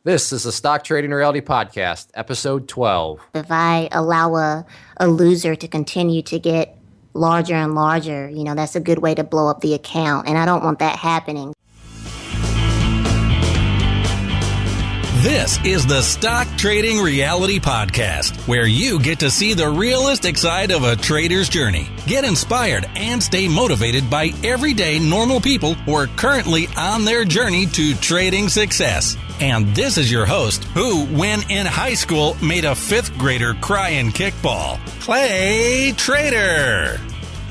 This is the Stock Trading Reality Podcast, episode 12. If I allow a loser to continue to get larger and larger, that's a good way to blow up the account. And I don't want that happening. This is the Stock Trading Reality Podcast, where you get to see the realistic side of a trader's journey. Get inspired and stay motivated by everyday normal people who are currently on their journey to trading success. And this is your host, who, when in high school, made a fifth grader cry in kickball, Clay Trader.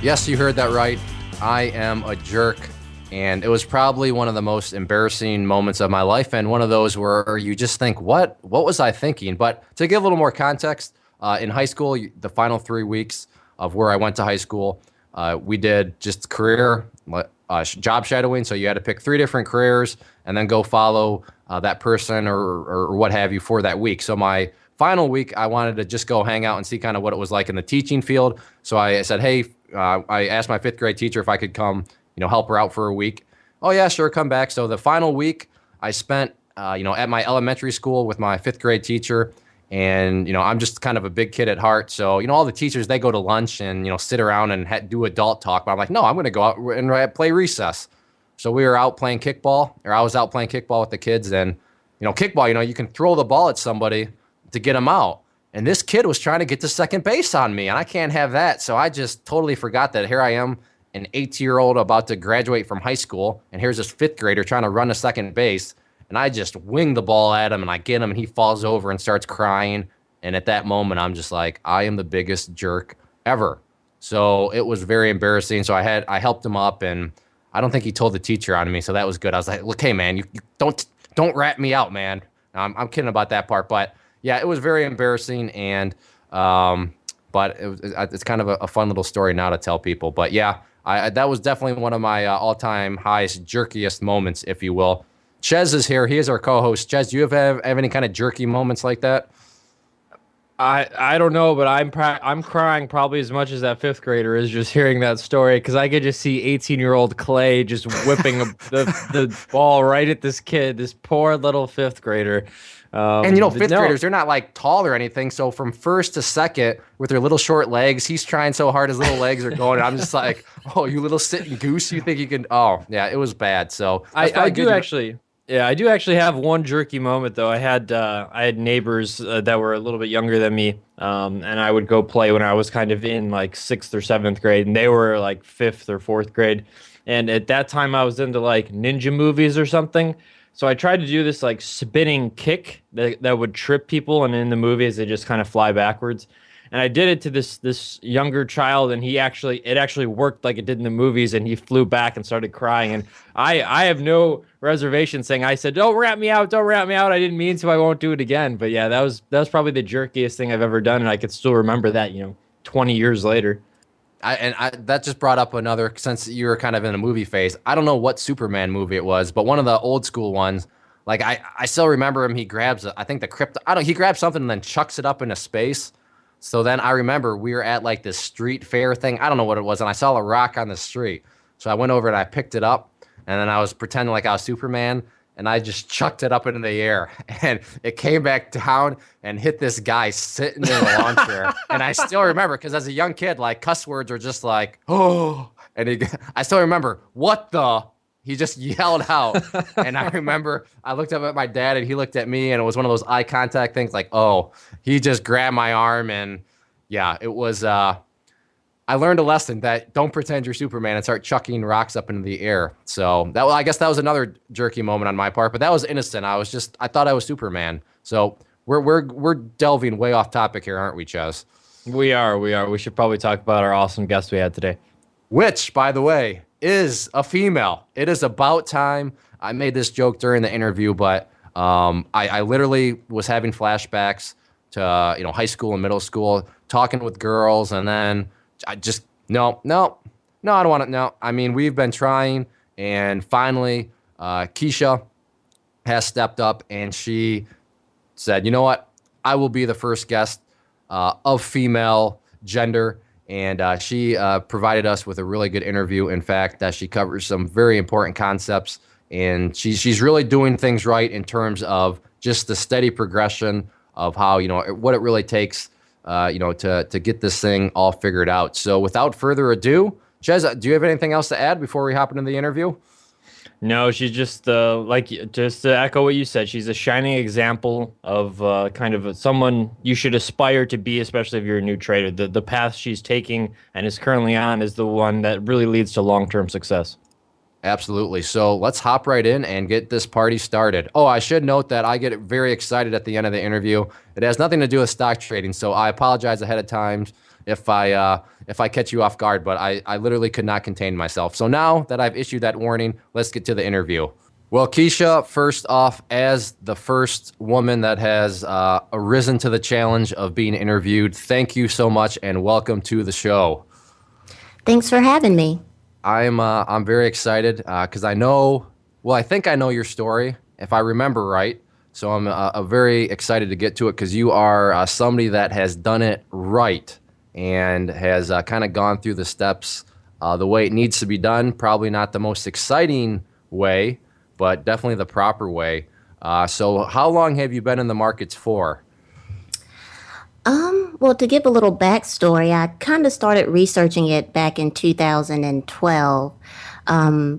Yes, you heard that right. I am a jerk. And it was probably one of the most embarrassing moments of my life, and one of those where you just think, what was I thinking? But to give a little more context, in high school, the final 3 weeks of where I went to high school, we did just career job shadowing. So you had to pick 3 different careers and then go follow that person or what have you for that week. So my final week, I wanted to just go hang out and see kind of what it was like in the teaching field. So I said, hey, I asked my 5th grade teacher if I could come help her out for a week. Oh yeah, sure, come back. So the final week I spent, at my elementary school with my 5th grade teacher. And, I'm just kind of a big kid at heart. So, all the teachers, they go to lunch and, sit around and do adult talk. But I'm like, no, I'm going to go out and play recess. So we were out playing kickball, or I was out playing kickball with the kids. And, kickball, you can throw the ball at somebody to get them out. And this kid was trying to get to second base on me, and I can't have that. So I just totally forgot that here I am, an 18-year-old about to graduate from high school, and here's this 5th grader trying to run to second base, and I just wing the ball at him, and I get him, and he falls over and starts crying. And at that moment, I'm just like, I am the biggest jerk ever. So it was very embarrassing. So I helped him up, and I don't think he told the teacher on me, so that was good. I was like, look, hey man, you don't rat me out, man. I'm kidding about that part, but yeah, it was very embarrassing, and but it's kind of a fun little story now to tell people. But yeah. That was definitely one of my all-time highest, jerkiest moments, if you will. Chazz is here. He is our co-host. Chazz, do you have any kind of jerky moments like that? I don't know, but I'm crying probably as much as that 5th grader is just hearing that story, because I could just see 18-year-old Clay just whipping the ball right at this kid, this poor little 5th grader. And 5th graders, they're not like tall or anything. So from first to second with their little short legs, he's trying so hard his little legs are going. And I'm just like, oh, you little sitting goose, you think you can? Oh, yeah, it was bad. So I do actually have one jerky moment though. I had neighbors that were a little bit younger than me, and I would go play when I was kind of in like 6th or 7th grade, and they were like 5th or 4th grade. And at that time, I was into like ninja movies or something. So I tried to do this like spinning kick that would trip people, and in the movies they just kind of fly backwards. And I did it to this younger child, and it actually worked like it did in the movies, and he flew back and started crying. And I have no reservation saying, I said, don't rat me out, I didn't mean to, I won't do it again. But yeah, that was probably the jerkiest thing I've ever done, and I could still remember that 20 years later. That just brought up another, since you were kind of in a movie phase. I don't know what Superman movie it was, but one of the old school ones. Like I still remember him. He grabs, I think the krypton. He grabs something and then chucks it up into space. So then I remember we were at like this street fair thing. I don't know what it was, and I saw a rock on the street. So I went over and I picked it up, and then I was pretending like I was Superman. And I just chucked it up into the air, and it came back down and hit this guy sitting in the lawn chair. And I still remember, because as a young kid, like cuss words are just like, oh, and I still remember, what the? He just yelled out. And I remember I looked up at my dad, and he looked at me, and it was one of those eye contact things like, oh, he just grabbed my arm. And yeah, it was, I learned a lesson that don't pretend you're Superman and start chucking rocks up into the air. So I guess that was another jerky moment on my part, but that was innocent. I thought I was Superman. So we're delving way off topic here, aren't we, Chazz? We are. We should probably talk about our awesome guest we had today. Which, by the way, is a female. It is about time. I made this joke during the interview, but I literally was having flashbacks to high school and middle school, talking with girls, and then I just, no, I don't want to, no. I mean, we've been trying, and finally, Keisha has stepped up, and she said, you know what? I will be the first guest of female gender, and she provided us with a really good interview. In fact, she covers some very important concepts, and she's really doing things right in terms of just the steady progression of how, what it really takes, to get this thing all figured out. So without further ado, Chazz, do you have anything else to add before we hop into the interview? No, she's just just to echo what you said, she's a shining example of kind of someone you should aspire to be, especially if you're a new trader. The path she's taking and is currently on is the one that really leads to long-term success. Absolutely. So let's hop right in and get this party started. Oh, I should note that I get very excited at the end of the interview. It has nothing to do with stock trading, so I apologize ahead of time if I catch you off guard, but I literally could not contain myself. So now that I've issued that warning, let's get to the interview. Well, Keisha, first off, as the first woman that has arisen to the challenge of being interviewed, thank you so much and welcome to the show. Thanks for having me. I'm very excited because I think I know your story, if I remember right. So I'm very excited to get to it because you are somebody that has done it right and has kind of gone through the steps the way it needs to be done. Probably not the most exciting way, but definitely the proper way. So how long have you been in the markets for? Well, to give a little backstory, I kind of started researching it back in 2012.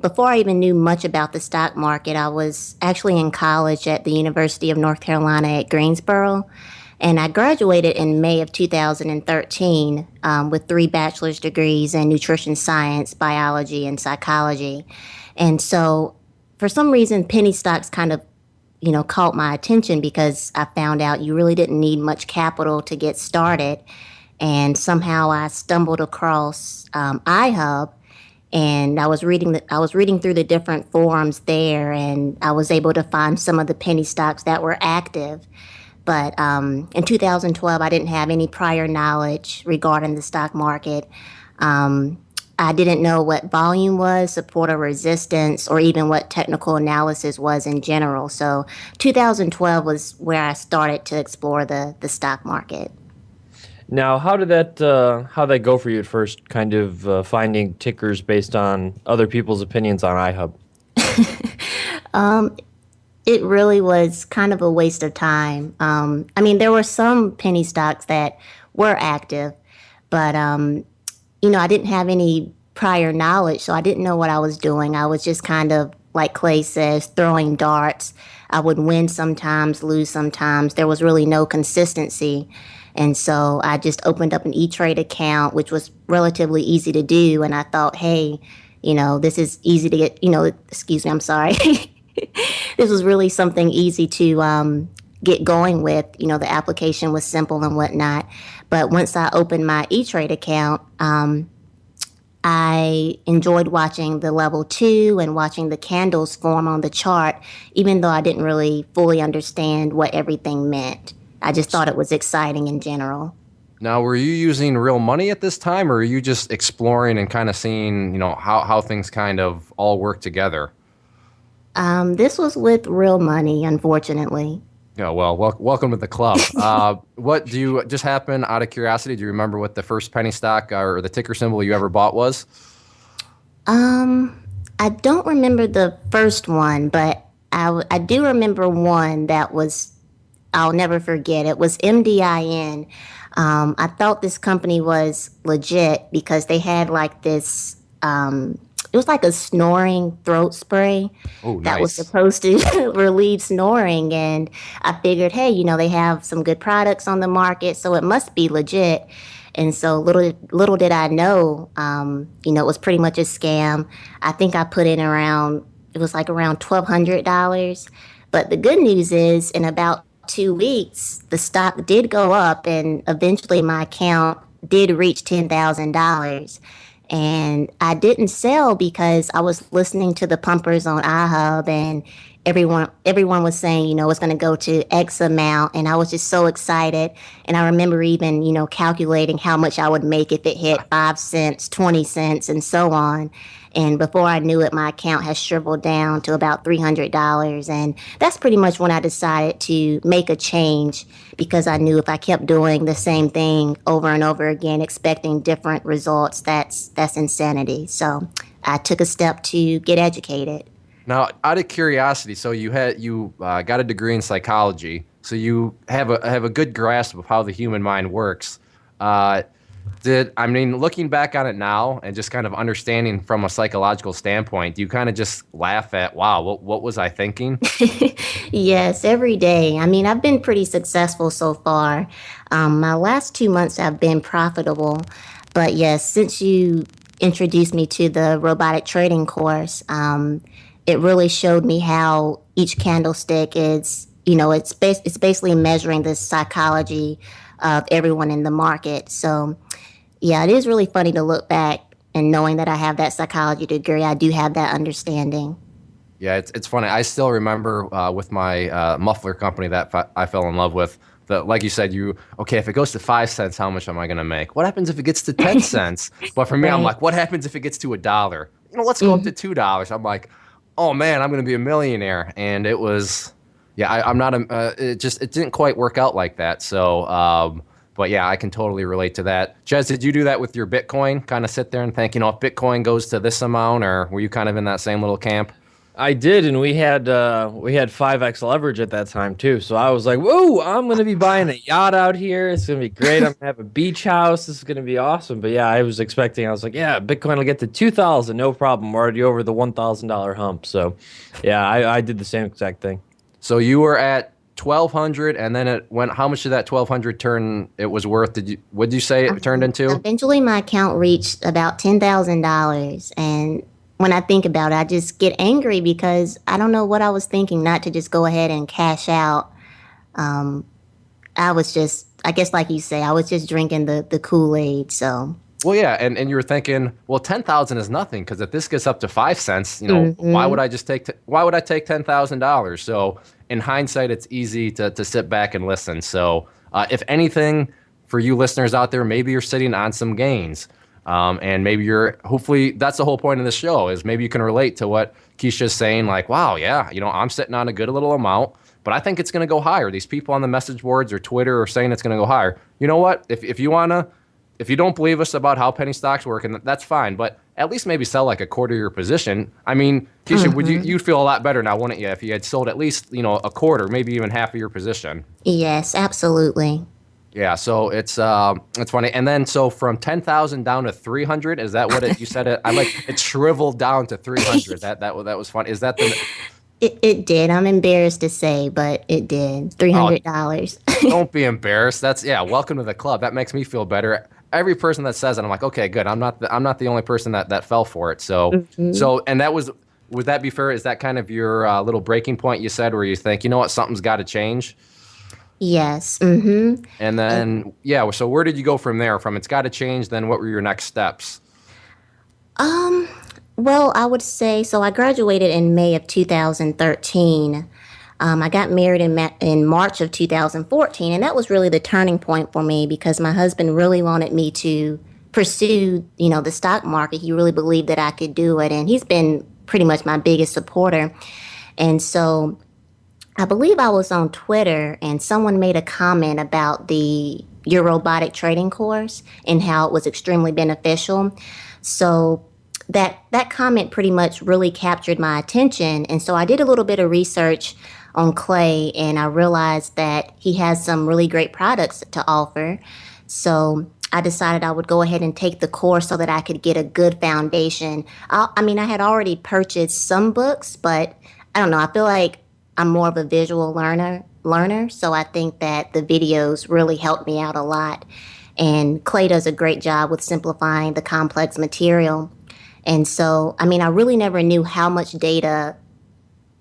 Before I even knew much about the stock market, I was actually in college at the University of North Carolina at Greensboro, and I graduated in May of 2013 with 3 bachelor's degrees in nutrition science, biology, and psychology. And so, for some reason, penny stocks kind of caught my attention because I found out you really didn't need much capital to get started. And somehow I stumbled across iHub, and I was reading through the different forums there, and I was able to find some of the penny stocks that were active. But in 2012, I didn't have any prior knowledge regarding the stock market. I didn't know what volume was, support or resistance, or even what technical analysis was in general. So 2012 was where I started to explore the stock market. Now, how did that go for you at first, kind of finding tickers based on other people's opinions on iHub? It really was kind of a waste of time. There were some penny stocks that were active, but I didn't have any prior knowledge, so I didn't know what I was doing. I was just kind of, like Clay says, throwing darts. I would win sometimes, lose sometimes. There was really no consistency. And so I just opened up an E-Trade account, which was relatively easy to do. And I thought, hey, this is easy to get, excuse me, I'm sorry. This was really something easy to get going with. The application was simple and whatnot. But once I opened my E-Trade account, I enjoyed watching the level 2 and watching the candles form on the chart, even though I didn't really fully understand what everything meant. I just thought it was exciting in general. Now, were you using real money at this time, or are you just exploring and kind of seeing, how things kind of all work together? This was with real money, unfortunately. Yeah, well, welcome to the club. What do you just happen out of curiosity? Do you remember what the first penny stock or the ticker symbol you ever bought was? I don't remember the first one, but I do remember one that was, I'll never forget. It was MDIN. I thought this company was legit because they had like this, it was like a snoring throat spray that was supposed to relieve snoring. And I figured, hey, they have some good products on the market, so it must be legit. And so little did I know, it was pretty much a scam. I think I put in around $1,200. But the good news is in about 2 weeks, the stock did go up, and eventually my account did reach $10,000. And I didn't sell because I was listening to the pumpers on iHub, and everyone was saying, it's going to go to X amount. And I was just so excited. And I remember even, calculating how much I would make if it hit 5 cents, 20 cents, and so on. And before I knew it, my account has shriveled down to about $300. And that's pretty much when I decided to make a change, because I knew if I kept doing the same thing over and over again, expecting different results, that's insanity. So I took a step to get educated. Now, out of curiosity, so you got a degree in psychology, so you have a good grasp of how the human mind works. Uh, looking back on it now and just kind of understanding from a psychological standpoint, do you kind of just laugh at, wow, what was I thinking? Yes, every day. I mean, I've been pretty successful so far. My last 2 months have been profitable. But yes, since you introduced me to the robotic trading course, it really showed me how each candlestick is, it's basically measuring the psychology of everyone in the market. So, yeah, it is really funny to look back and knowing that I have that psychology degree, I do have that understanding. Yeah, it's funny. I still remember with my muffler company that I fell in love with. Like you said, okay, if it goes to 5 cents, how much am I going to make? What happens if it gets to 10 cents? But for me, I'm Right. like, what happens if it gets to $1? Let's go up to $2. I'm like, oh man, I'm going to be a millionaire. And it was, yeah, I'm not it didn't quite work out like that. So, but yeah, I can totally relate to that. Chazz, did you do that with your Bitcoin? Kind of sit there and think, if Bitcoin goes to this amount, or were you kind of in that same little camp? I did, and we had 5x leverage at that time too. So I was like, "Whoa, I'm gonna be buying a yacht out here. It's gonna be great. I'm gonna have a beach house. This is gonna be awesome." But yeah, I was like, "Yeah, Bitcoin will get to 2,000, no problem. We're already over the $1,000 hump." So, yeah, I did the same exact thing. So you were at 1,200, and then it went. How much did that 1,200 turn? It was worth? What did you say it turned into? Eventually, my account reached about $10,000. And when I think about it, I just get angry because I don't know what I was thinking not to just go ahead and cash out. Um, I was just, I guess, like you say, I was just drinking the Kool Aid. So, Well, yeah, and you were thinking, well, 10,000 is nothing because if this gets up to 5 cents, hmm why would I take $10,000? So in hindsight, it's easy to sit back and listen. So if anything, for you listeners out there, maybe you're sitting on some gains, and maybe hopefully that's the whole point of this show is maybe you can relate to what Keisha's saying, like, wow, yeah, I'm sitting on a good little amount. But I think it's going to go higher. These people on the message boards or Twitter are saying it's going to go higher. You know what? If you don't believe us about how penny stocks work, and that's fine, but at least maybe sell like a quarter of your position. I mean, Keisha, you'd feel a lot better now, wouldn't you, if you had sold at least, a quarter, maybe even half of your position. yes, absolutely. Yeah, so it's funny. And then so from 10,000 down to 300, is that what you said it shriveled down to 300. That was fun. Is that the It did. I'm embarrassed to say, but it did. Oh, $300. don't be embarrassed. Welcome to the club. That makes me feel better. Every person that says it, I'm like, okay, good. I'm not the only person that fell for it. And would that be fair? Is that kind of your little breaking point you said where you think, you know what, something's got to change? Yes. Mm-hmm. And then, yeah, so where did you go from there? From it's got to change, then what were your next steps? Um, well, I would say so. I graduated in May of 2013. I got married in March of 2014, and that was really the turning point for me because my husband really wanted me to pursue, the stock market. He really believed that I could do it, and he's been pretty much my biggest supporter. And so I believe I was on Twitter, and someone made a comment about your robotic trading course and how it was extremely beneficial. So that comment pretty much really captured my attention. And so I did a little bit of research on Clay, and I realized that he has some really great products to offer. So I decided I would go ahead and take the course so that I could get a good foundation. I had already purchased some books, but I don't know. I feel like I'm more of a visual learner, so I think that the videos really helped me out a lot. And Clay does a great job with simplifying the complex material. And so, I really never knew how much data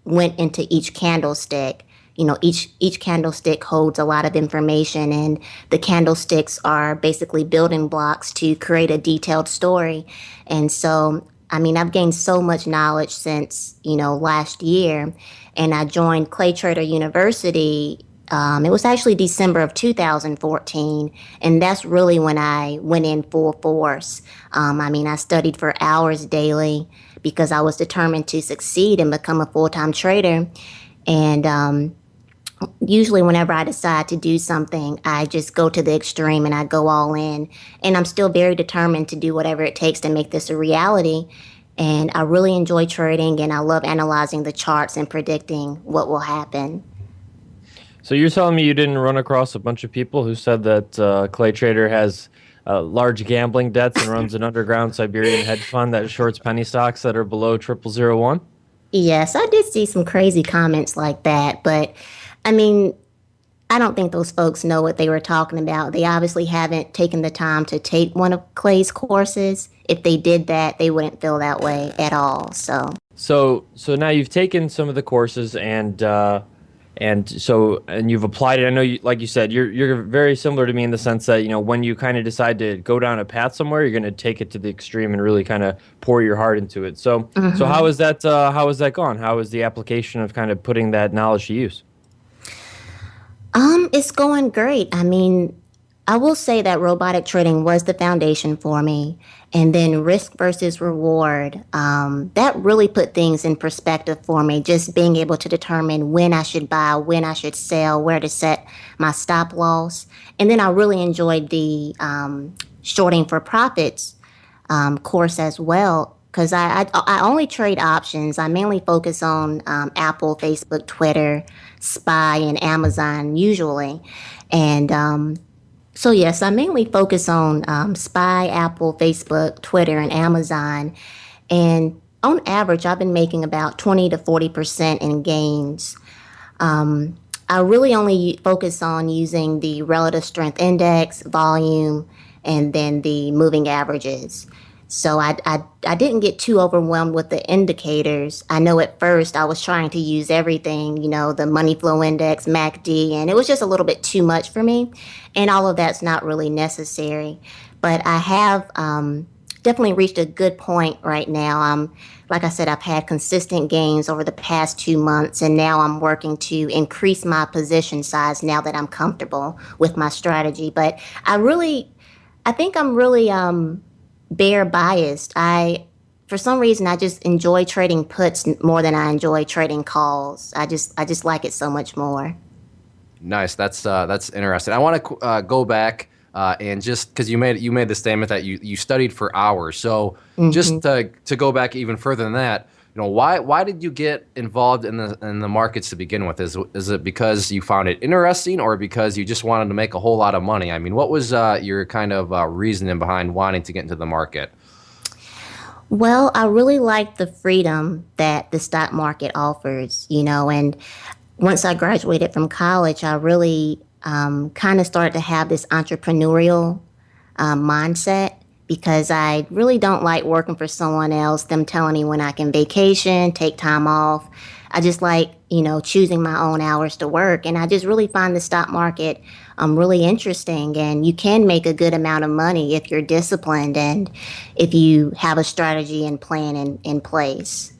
went into each candlestick. Each candlestick holds a lot of information, and the candlesticks are basically building blocks to create a detailed story. And so, I've gained so much knowledge since, last year, and I joined Clay Trader University. It was actually December of 2014, and that's really when I went in full force. I studied for hours daily because I was determined to succeed and become a full-time trader. And usually whenever I decide to do something, I just go to the extreme and I go all in. And I'm still very determined to do whatever it takes to make this a reality. And I really enjoy trading, and I love analyzing the charts and predicting what will happen. So you're telling me you didn't run across a bunch of people who said that Clay Trader has large gambling debts and runs an underground Siberian hedge fund that shorts penny stocks that are below 0001? Yes, I did see some crazy comments like that, but I mean, I don't think those folks know what they were talking about. They obviously haven't taken the time to take one of Clay's courses. If they did that, they wouldn't feel that way at all. So now you've taken some of the courses and you've applied it. I know, like you said, you're very similar to me in the sense that when you kind of decide to go down a path somewhere, you're going to take it to the extreme and really kind of pour your heart into it. So how is that? How has that gone? How is the application of kind of putting that knowledge to use? It's going great. I mean, I will say that robotic trading was the foundation for me. And then risk versus reward, that really put things in perspective for me, just being able to determine when I should buy, when I should sell, where to set my stop loss. And then I really enjoyed the shorting for profits course as well, because I only trade options. I mainly focus on Apple, Facebook, Twitter, SPY, and Amazon usually. And so yes, I mainly focus on SPY, Apple, Facebook, Twitter, and Amazon. And on average, I've been making about 20 to 40% in gains. I really only focus on using the relative strength index, volume, and then the moving averages. So I didn't get too overwhelmed with the indicators. I know at first I was trying to use everything, the money flow index, MACD, and it was just a little bit too much for me. And all of that's not really necessary. But I have definitely reached a good point right now. Like I said, I've had consistent gains over the past 2 months, and now I'm working to increase my position size now that I'm comfortable with my strategy. But I think I'm really bear biased. For some reason, I just enjoy trading puts more than I enjoy trading calls. I just like it so much more. Nice. That's interesting. I want to go back and just because you made the statement that you studied for hours. So just to go back even further than that, why did you get involved in the markets to begin with? Is it because you found it interesting, or because you just wanted to make a whole lot of money? I mean, what was your kind of reasoning behind wanting to get into the market? Well, I really like the freedom that the stock market offers, and once I graduated from college, I really kind of started to have this entrepreneurial mindset, because I really don't like working for someone else, them telling me when I can vacation, take time off. I just like, choosing my own hours to work. And I just really find the stock market really interesting. And you can make a good amount of money if you're disciplined and if you have a strategy and plan in place.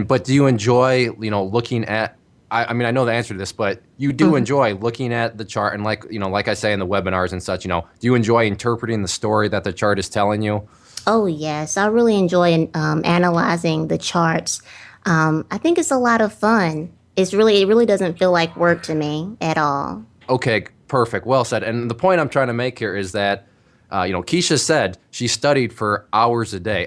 But do you enjoy, looking at, I mean, I know the answer to this, but you do enjoy looking at the chart and like I say in the webinars and such, do you enjoy interpreting the story that the chart is telling you? Oh, yes. I really enjoy analyzing the charts. I think it's a lot of fun. It really doesn't feel like work to me at all. Okay, perfect. Well said. And the point I'm trying to make here is that, Keisha said she studied for hours a day.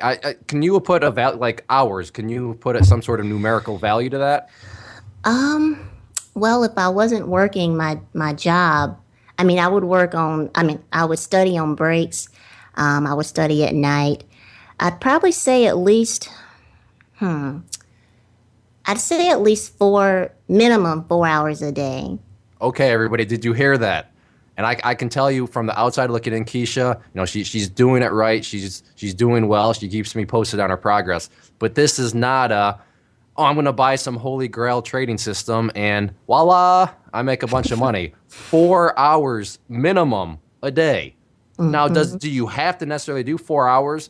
Can you put a value, like hours, can you put some sort of numerical value to that? Well, if I wasn't working my job, I would study on breaks. I would study at night. I'd probably say at least, I'd say at least minimum 4 hours a day. Okay, everybody, did you hear that? And I can tell you from the outside looking in, Keisha, she's doing it right. She's doing well. She keeps me posted on her progress. But this is not I'm going to buy some holy grail trading system and voila, I make a bunch of money. 4 hours minimum a day. Now, do you have to necessarily do 4 hours?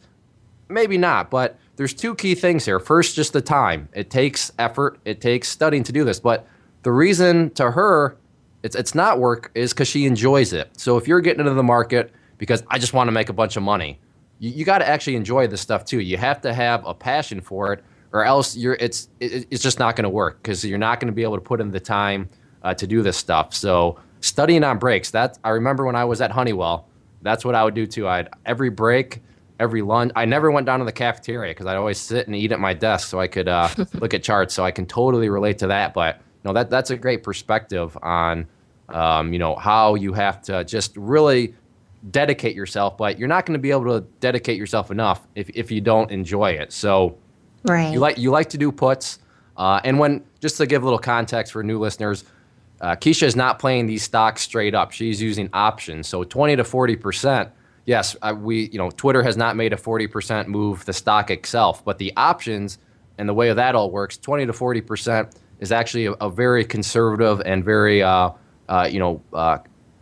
Maybe not, but there's two key things here. First, just the time. It takes effort. It takes studying to do this. But the reason to her it's not work is because she enjoys it. So if you're getting into the market because I just want to make a bunch of money, you got to actually enjoy this stuff too. You have to have a passion for it, or else it's just not going to work, because you're not going to be able to put in the time to do this stuff. So studying on breaks, I remember when I was at Honeywell, that's what I would do too. Every break, every lunch. I never went down to the cafeteria because I'd always sit and eat at my desk so I could look at charts. So I can totally relate to that. But that's a great perspective on how you have to just really dedicate yourself. But you're not going to be able to dedicate yourself enough if you don't enjoy it. So Right. you like to do puts, and when just to give a little context for new listeners. Keisha is not playing these stocks straight up. She's using options. So 20 to 40%. Yes, Twitter has not made a 40% move the stock itself, but the options and the way that all works, 20 to 40% is actually a very conservative and very,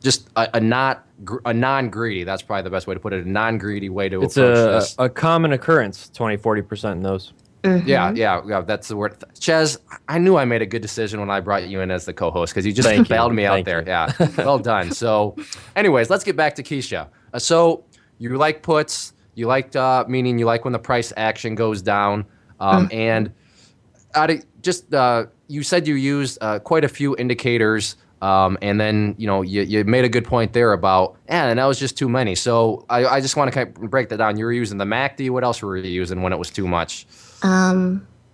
just a non-greedy. That's probably the best way to put it. A non-greedy way to approach this. It's a common occurrence, 20, 40% in those. Mm-hmm. Yeah, that's the word. Chazz, I knew I made a good decision when I brought you in as the co-host because you just bailed me out there. Yeah, well done. So, anyways, let's get back to Keisha. So you like puts, you like meaning you like when the price action goes down, and you said you used quite a few indicators, and then you made a good point there about and that was just too many. So I just want to kind of break that down. You were using the MACD. What else were you using when it was too much?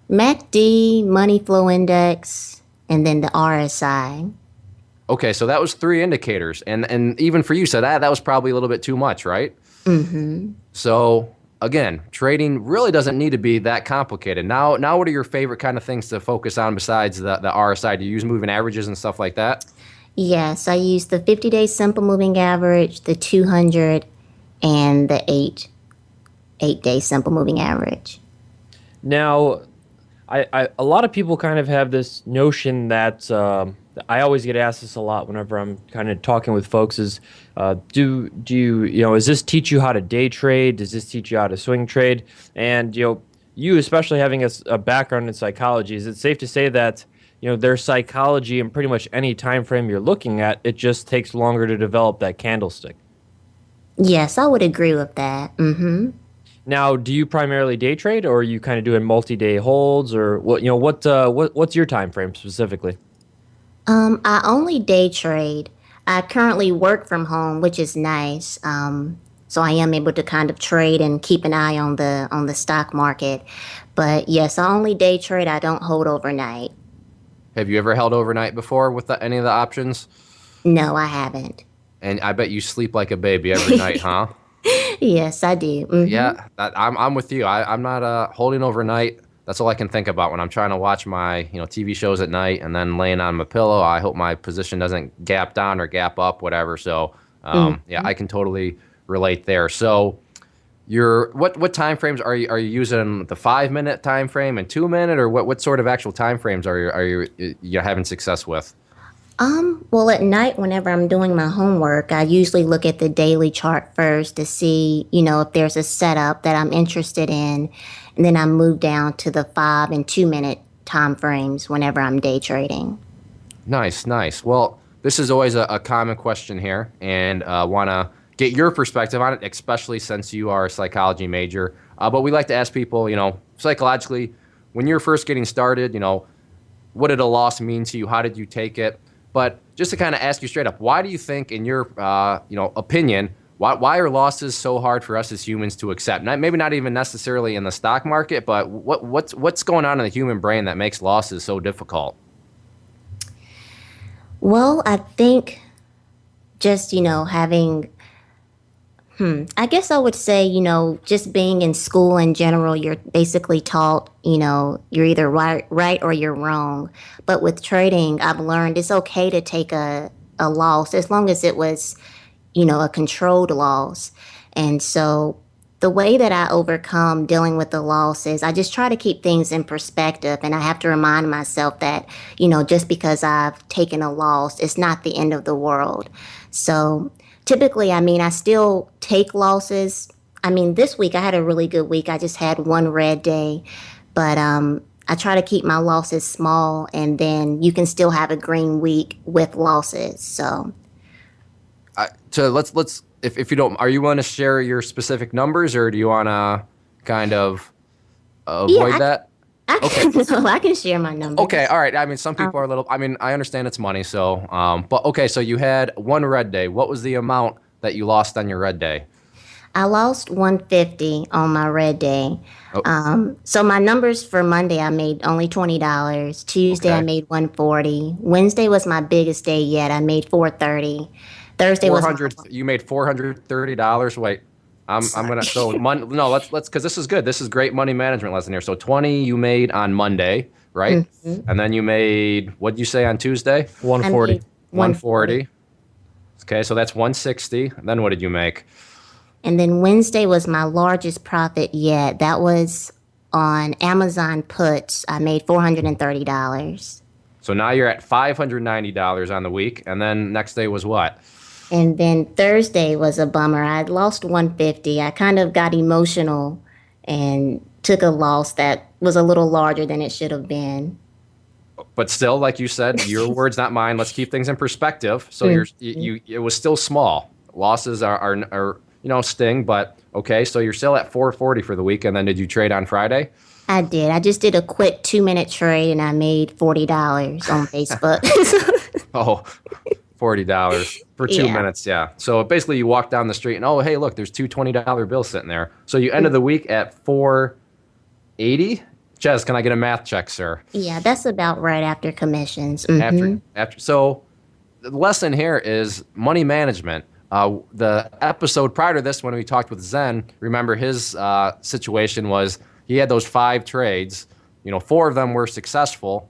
MACD, money flow index, and then the RSI. Okay, so that was 3 indicators, and even for you, so that was probably a little bit too much, right? Mm-hmm. So again, trading really doesn't need to be that complicated. Now, what are your favorite kind of things to focus on besides the RSI? Do you use moving averages and stuff like that? Yes, I use the 50-day simple moving average, the 200, and the 8-day simple moving average. Now, a lot of people kind of have this notion that I always get asked this a lot whenever I'm kind of talking with folks is, do you does this teach you how to day trade? Does this teach you how to swing trade? And, you especially having a background in psychology, is it safe to say that, there's psychology in pretty much any time frame you're looking at, it just takes longer to develop that candlestick? Yes, I would agree with that. Mm-hmm. Now, do you primarily day trade, or are you kind of doing multi-day holds, or what's your time frame specifically? I only day trade. I currently work from home, which is nice. So I am able to kind of trade and keep an eye on the stock market. But yes, I only day trade. I don't hold overnight. Have you ever held overnight before with any of the options? No, I haven't. And I bet you sleep like a baby every night, huh? Yes, I do. Mm-hmm. Yeah, I'm with you. I'm not holding overnight. That's all I can think about when I'm trying to watch my TV shows at night and then laying on my pillow. I hope my position doesn't gap down or gap up, whatever. So yeah, I can totally relate there. So what time frames are you using? The 5-minute time frame and 2-minute, or what sort of actual time frames are you having success with? Well, at night, whenever I'm doing my homework, I usually look at the daily chart first to see, if there's a setup that I'm interested in. And then I move down to the 5 and 2-minute time frames whenever I'm day trading. Nice. Well, this is always a common question here, and want to get your perspective on it, especially since you are a psychology major. But we like to ask people, psychologically, when you're first getting started, what did a loss mean to you? How did you take it? But just to kind of ask you straight up, why do you think, in your opinion, why are losses so hard for us as humans to accept? Maybe not even necessarily in the stock market, but what's going on in the human brain that makes losses so difficult? Well, I think just, having, I guess I would say, just being in school in general, you're basically taught, you're either right or you're wrong. But with trading, I've learned it's okay to take a loss as long as it was, a controlled loss. And so the way that I overcome dealing with the loss is I just try to keep things in perspective. And I have to remind myself that, just because I've taken a loss, it's not the end of the world. So typically, I still take losses. This week I had a really good week. I just had one red day, but I try to keep my losses small, and then you can still have a green week with losses. So let's if you don't, are you want to share your specific numbers, or do you want to kind of avoid that? I can share my numbers. Okay, all right. Some people are a little. I understand it's money. So, but okay. So you had one red day. What was the amount that you lost on your red day? I lost 150 on my red day. Oh, So my numbers for Monday, I made only $20. Tuesday, I okay. made 140. Wednesday was my biggest day yet. I made 430. Thursday was my 400, you made $430. Wait, I'm sorry. gonna, so no, let's, cause this is good. This is great money management lesson here. So 20 you made on Monday, right? Mhm. And then you made, what'd you say on Tuesday? I 140. made 140. 140. Okay, so that's 160. And then what did you make? And then Wednesday was my largest profit yet. That was on Amazon puts. I made $430. So now you're at $590 on the week. And then next day was what? And then Thursday was a bummer. I lost 150. I kind of got emotional and took a loss that was a little larger than it should have been. But still, like you said, your words, not mine. Let's keep things in perspective. So it was still small. Losses are sting, but okay. So you're still at 440 for the week. And then did you trade on Friday? I did. I just did a quick 2-minute trade and I made $40 on Facebook. Oh, $40 for 2 minutes. Yeah. So basically, you walk down the street and oh, hey, look, there's two $20 bills sitting there. So you ended the week at 480. Chazz, can I get a math check, sir? Yeah, that's about right after commissions. After. So the lesson here is money management. The episode prior to this, when we talked with Zen, remember his situation was he had those 5 trades. 4 of them were successful,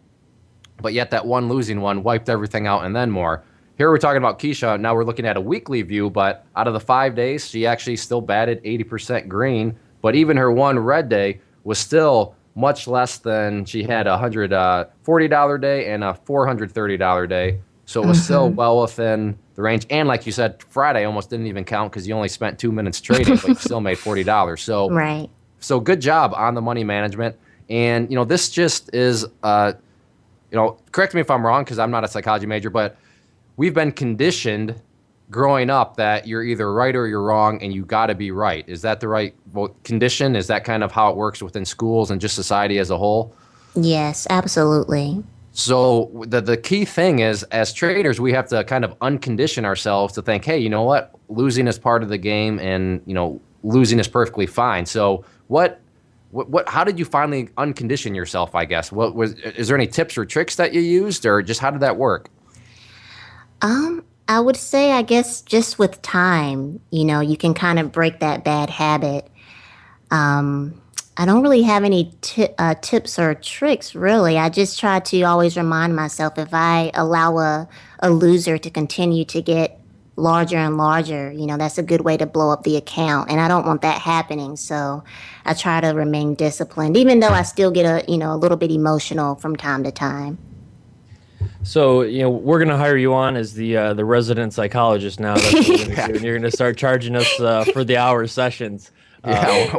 but yet that one losing one wiped everything out and then more. Here we're talking about Keisha. Now we're looking at a weekly view, but out of the 5 days, she actually still batted 80% green. But even her one red day was still much less than she had a $140 day and a $430 day. So it was still well within the range. And like you said, Friday almost didn't even count because you only spent 2 minutes trading, but you still made $40. So, Right. so good job on the money management. And, this just is, correct me if I'm wrong because I'm not a psychology major, but we've been conditioned growing up that you're either right or you're wrong and you got to be right. Is that the right condition? Is that kind of how it works within schools and just society as a whole? Yes, absolutely. So the key thing is, as traders, we have to kind of uncondition ourselves to think, hey, you know what? Losing is part of the game and, losing is perfectly fine. So how did you finally uncondition yourself, I guess? Is there any tips or tricks that you used or just how did that work? I would say, I guess, just with time, you can kind of break that bad habit. I don't really have any tips or tricks, really. I just try to always remind myself if I allow a loser to continue to get larger and larger, that's a good way to blow up the account. And I don't want that happening. So I try to remain disciplined, even though I still get a little bit emotional from time to time. So, we're going to hire you on as the resident psychologist now. That's what we're gonna do. And you're going to start charging us for the hour sessions. Yeah,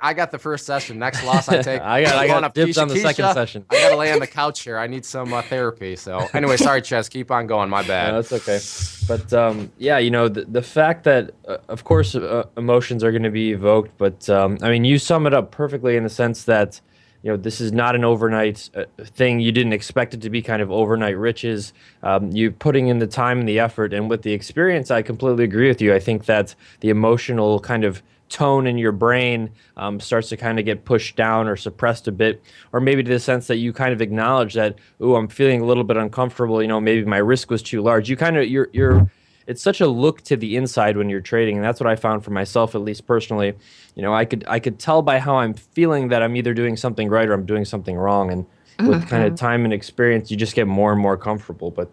I got the first session. Next loss I take. I got dibs on the second session. I got to lay on the couch here. I need some therapy. So anyway, sorry, Chazz. Keep on going. My bad. No, that's okay. But the fact that, of course, emotions are going to be evoked. But you sum it up perfectly in the sense that, this is not an overnight thing. You didn't expect it to be kind of overnight riches. You putting in the time and the effort. And with the experience, I completely agree with you. I think that the emotional kind of tone in your brain starts to kind of get pushed down or suppressed a bit, or maybe to the sense that you kind of acknowledge that, ooh, I'm feeling a little bit uncomfortable. Maybe my risk was too large. You kind of, it's such a look to the inside when you're trading, and that's what I found for myself, at least personally. I could tell by how I'm feeling that I'm either doing something right or I'm doing something wrong, and with kind of time and experience, you just get more and more comfortable. But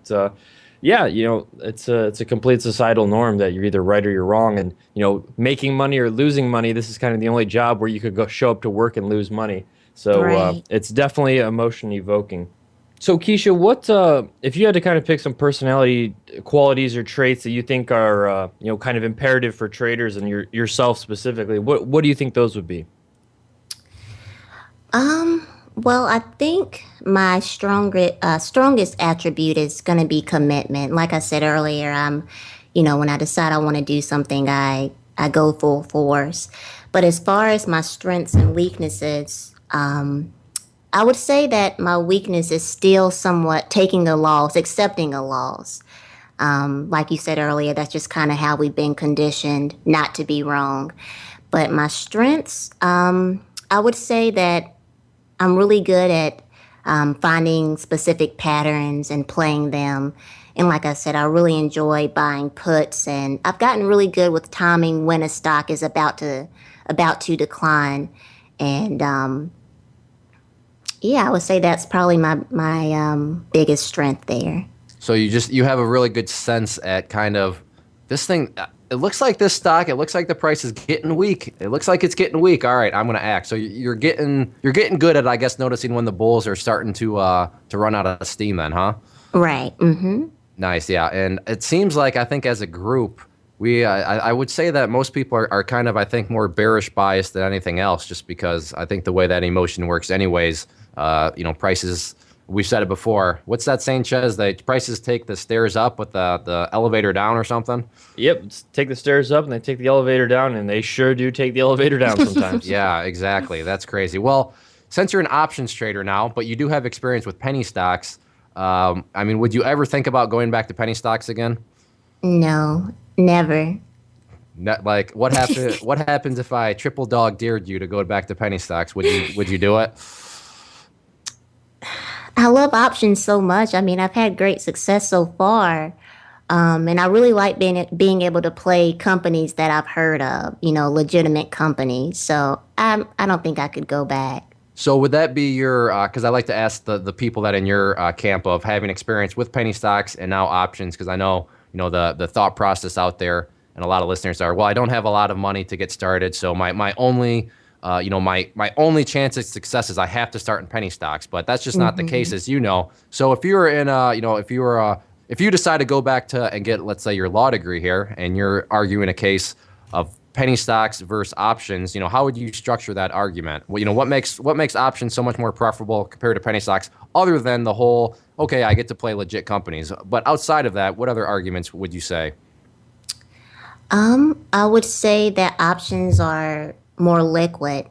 it's a complete societal norm that you're either right or you're wrong, and making money or losing money. This is kind of the only job where you could go show up to work and lose money. So Right. It's definitely emotion evoking. So Keisha, what if you had to kind of pick some personality qualities or traits that you think are kind of imperative for traders and yourself specifically? What do you think those would be? Well, I think my strongest attribute is going to be commitment. Like I said earlier, when I decide I want to do something, I go full force. But as far as my strengths and weaknesses, I would say that my weakness is still somewhat taking a loss, accepting a loss. Like you said earlier, that's just kind of how we've been conditioned not to be wrong. But my strengths, I would say that I'm really good at finding specific patterns and playing them. And like I said, I really enjoy buying puts, and I've gotten really good with timing when a stock is about to decline. And yeah, I would say that's probably my biggest strength there. So you have a really good sense at kind of this thing. It looks like this stock. It looks like the price is getting weak. It looks like it's getting weak. All right, I'm going to act. So you're getting good at, I guess, noticing when the bulls are starting to run out of steam. Then, huh? Right. Mm-hmm. Nice. Yeah. And it seems like, I think as a group, I would say that most people are kind of, I think, more bearish biased than anything else, just because I think the way that emotion works, anyways. Prices. We've said it before. What's that saying, Chazz? That prices take the stairs up with the elevator down or something? Yep, take the stairs up and they take the elevator down, and they sure do take the elevator down sometimes. Yeah, exactly. That's crazy. Well, since you're an options trader now, but you do have experience with penny stocks, would you ever think about going back to penny stocks again? No, never. Like, what happens if I triple dog dared you to go back to penny stocks? Would you do it? I love options so much. I mean, I've had great success so far. And I really like being able to play companies that I've heard of, legitimate companies. So I don't think I could go back. So would that be your, because I like to ask the people that in your camp of having experience with penny stocks and now options, because I know, the thought process out there and a lot of listeners are, well, I don't have a lot of money to get started. So my only my only chance of success is I have to start in penny stocks, but that's just not the case, as you know. So if you were in, if you decide to go back to and get, let's say, your law degree here, and you're arguing a case of penny stocks versus options, how would you structure that argument? Well, what makes options so much more preferable compared to penny stocks, other than the whole, okay, I get to play legit companies. But outside of that, what other arguments would you say? I would say that options are more liquid.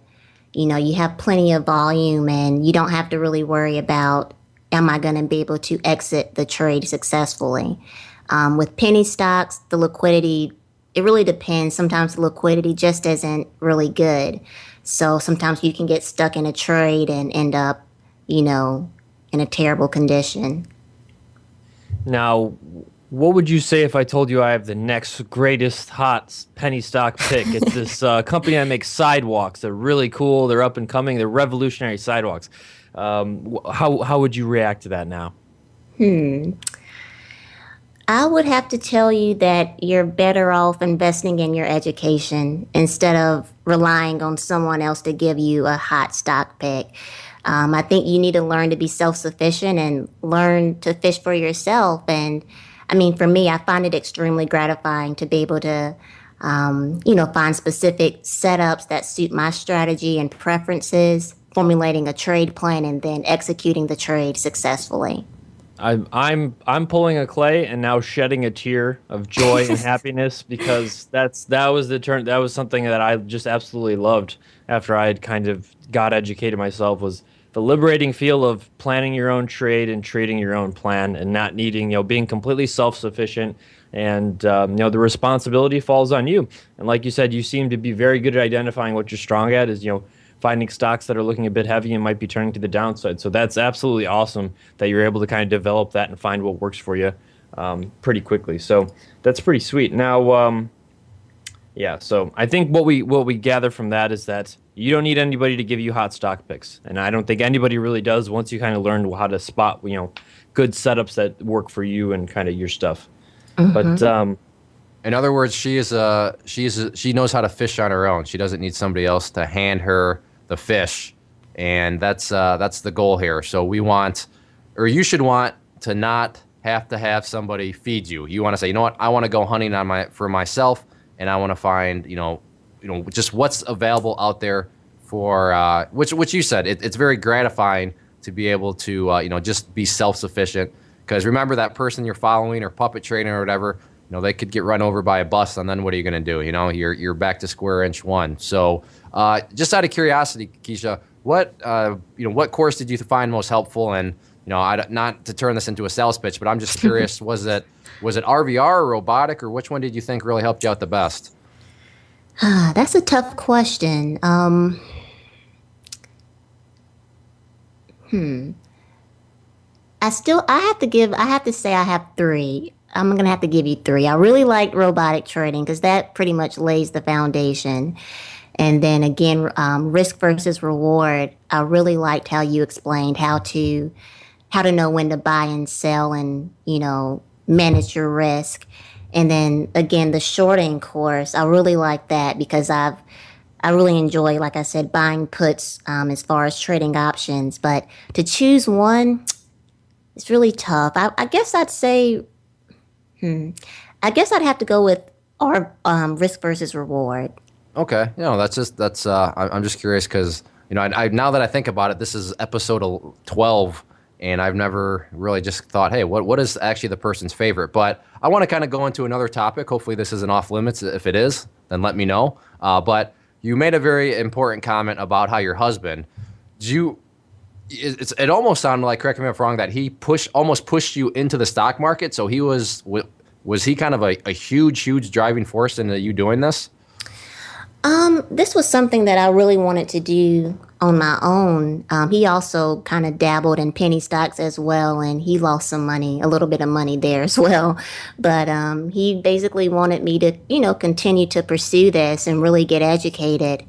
You have plenty of volume, and you don't have to really worry about, am I going to be able to exit the trade successfully? With penny stocks, the liquidity, it really depends. Sometimes the liquidity just isn't really good. So sometimes you can get stuck in a trade and end up, in a terrible condition. Now, what would you say if I told you I have the next greatest hot penny stock pick? It's this company that makes sidewalks. They're really cool. They're up and coming. They're revolutionary sidewalks. How would you react to that now? I would have to tell you that you're better off investing in your education instead of relying on someone else to give you a hot stock pick. I think you need to learn to be self-sufficient and learn to fish for yourself. And for me, I find it extremely gratifying to be able to, find specific setups that suit my strategy and preferences, formulating a trade plan, and then executing the trade successfully. I'm pulling a Clay and now shedding a tear of joy and happiness, because that was something that I just absolutely loved after I had kind of got educated myself, was the liberating feel of planning your own trade and trading your own plan, and not needing, being completely self-sufficient, and the responsibility falls on you. And like you said, you seem to be very good at identifying what you're strong at, is finding stocks that are looking a bit heavy and might be turning to the downside. So that's absolutely awesome that you're able to kind of develop that and find what works for you pretty quickly. So that's pretty sweet. Now, so I think what we gather from that is that you don't need anybody to give you hot stock picks, and I don't think anybody really does once you kind of learn how to spot good setups that work for you and kind of your stuff. But in other words, she knows how to fish on her own. She doesn't need somebody else to hand her the fish, and that's the goal here. So you should want to not have to have somebody feed you. You want to say, you know what, I want to go hunting for myself, and I want to find just what's available out there for which you said it's very gratifying to be able to just be self-sufficient, because remember, that person you're following or puppet trading or whatever, they could get run over by a bus, and then what are you going to do? You're back to square inch one. So just out of curiosity, Keisha, what course did you find most helpful? And not to turn this into a sales pitch, but I'm just curious, was it RVR or robotic, or which one did you think really helped you out the best? That's a tough question. I have to say I have three. I'm gonna have to give you three. I really liked robotic trading because that pretty much lays the foundation. And then again, risk versus reward. I really liked how you explained how to know when to buy and sell, and manage your risk. And then again, the shorting course, I really like that because I really enjoy, like I said, buying puts as far as trading options. But to choose one, it's really tough. I guess I'd say, I guess I'd have to go with our risk versus reward. Okay, I'm just curious because I now that I think about it, this is episode 12, and I've never really just thought, hey, what is actually the person's favorite? But I want to kind of go into another topic. Hopefully, this isn't off limits. If it is, then let me know. But you made a very important comment about how your husband, it almost sounded like, correct me if I'm wrong, that he almost pushed you into the stock market. So was he kind of a huge driving force into you doing this? This was something that I really wanted to do on my own. He also kind of dabbled in penny stocks as well, and he lost some money, a little bit of money there as well. But he basically wanted me to, continue to pursue this and really get educated.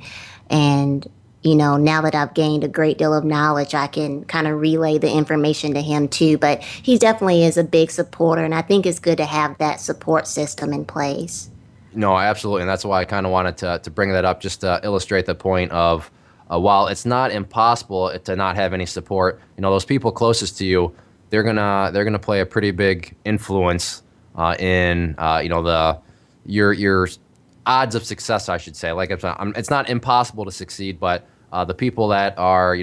And, now that I've gained a great deal of knowledge, I can kind of relay the information to him too. But he definitely is a big supporter, and I think it's good to have that support system in place. No, absolutely, and that's why I kind of wanted to bring that up, just to illustrate the point of while it's not impossible to not have any support, those people closest to you, they're gonna play a pretty big influence in your odds of success, I should say. Like it's not impossible to succeed, but the people that are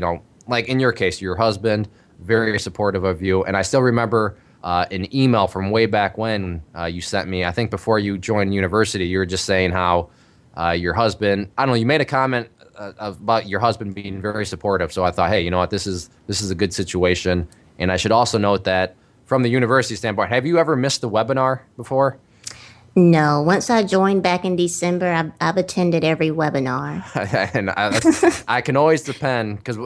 like in your case, your husband, very supportive of you, and I still remember. An email from way back when you sent me, I think before you joined university, you were just saying how your husband, I don't know, you made a comment about your husband being very supportive. So I thought, hey, you know what, this is a good situation. And I should also note that from the university standpoint, have you ever missed a webinar before? No. Once I joined back in December, I've attended every webinar. And I can always depend because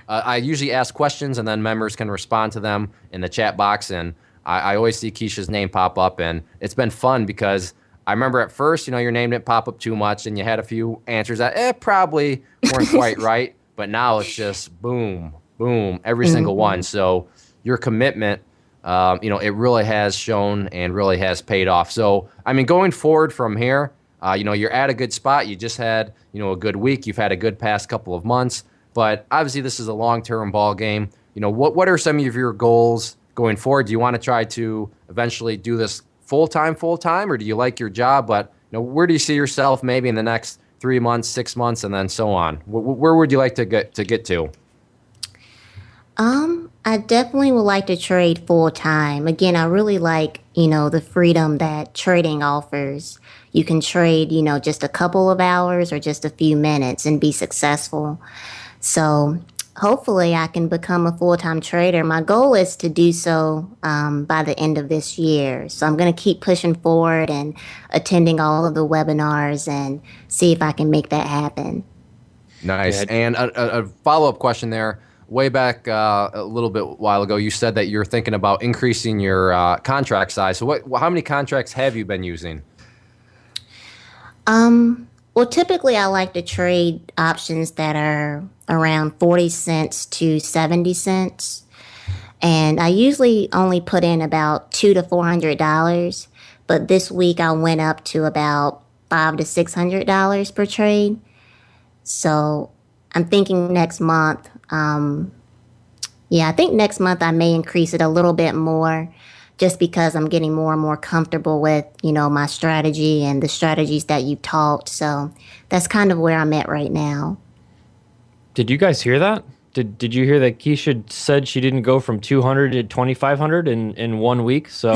I usually ask questions and then members can respond to them in the chat box. And I always see Keisha's name pop up, and it's been fun because I remember at first, your name didn't pop up too much, and you had a few answers that probably weren't quite right, but now it's just boom, boom, every single one. So your commitment, it really has shown and really has paid off. So, I mean, going forward from here, you're at a good spot. You just had, a good week. You've had a good past couple of months, but obviously this is a long-term ball game. What are some of your goals going forward? Do you want to try to eventually do this full-time, or do you like your job? But where do you see yourself maybe in the next 3 months, 6 months, and then so on? Where would you like to get to? I definitely would like to trade full time. Again, I really like, the freedom that trading offers. You can trade, just a couple of hours or just a few minutes and be successful. So hopefully I can become a full-time trader. My goal is to do so by the end of this year. So I'm going to keep pushing forward and attending all of the webinars and see if I can make that happen. Nice. And a follow-up question there. Way back a little bit while ago, you said that you're thinking about increasing your contract size. So how many contracts have you been using? Well, typically I like to trade options that are around 40 cents to 70 cents. And I usually only put in about $200 to $400. But this week I went up to about $500 to $600 per trade. So I'm thinking next month, I think next month I may increase it a little bit more just because I'm getting more and more comfortable with, my strategy and the strategies that you taught. So that's kind of where I'm at right now. Did you guys hear that? Did you hear that Keisha said she didn't go from 200 to 2,500 in 1 week? So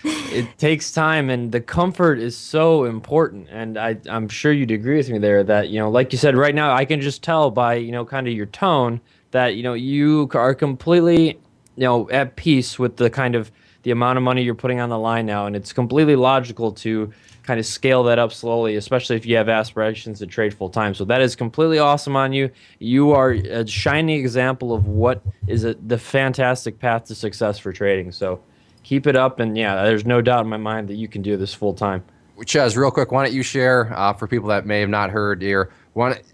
it takes time, and the comfort is so important. And I'm sure you'd agree with me there that, like you said, right now I can just tell by, kind of your tone that, you are completely at peace with the kind of the amount of money you're putting on the line now, and it's completely logical to kind of scale that up slowly, especially if you have aspirations to trade full time. So that is completely awesome on you. You are a shining example of what is the fantastic path to success for trading. So keep it up, and yeah, there's no doubt in my mind that you can do this full time. Chazz, real quick, why don't you share for people that may have not heard here?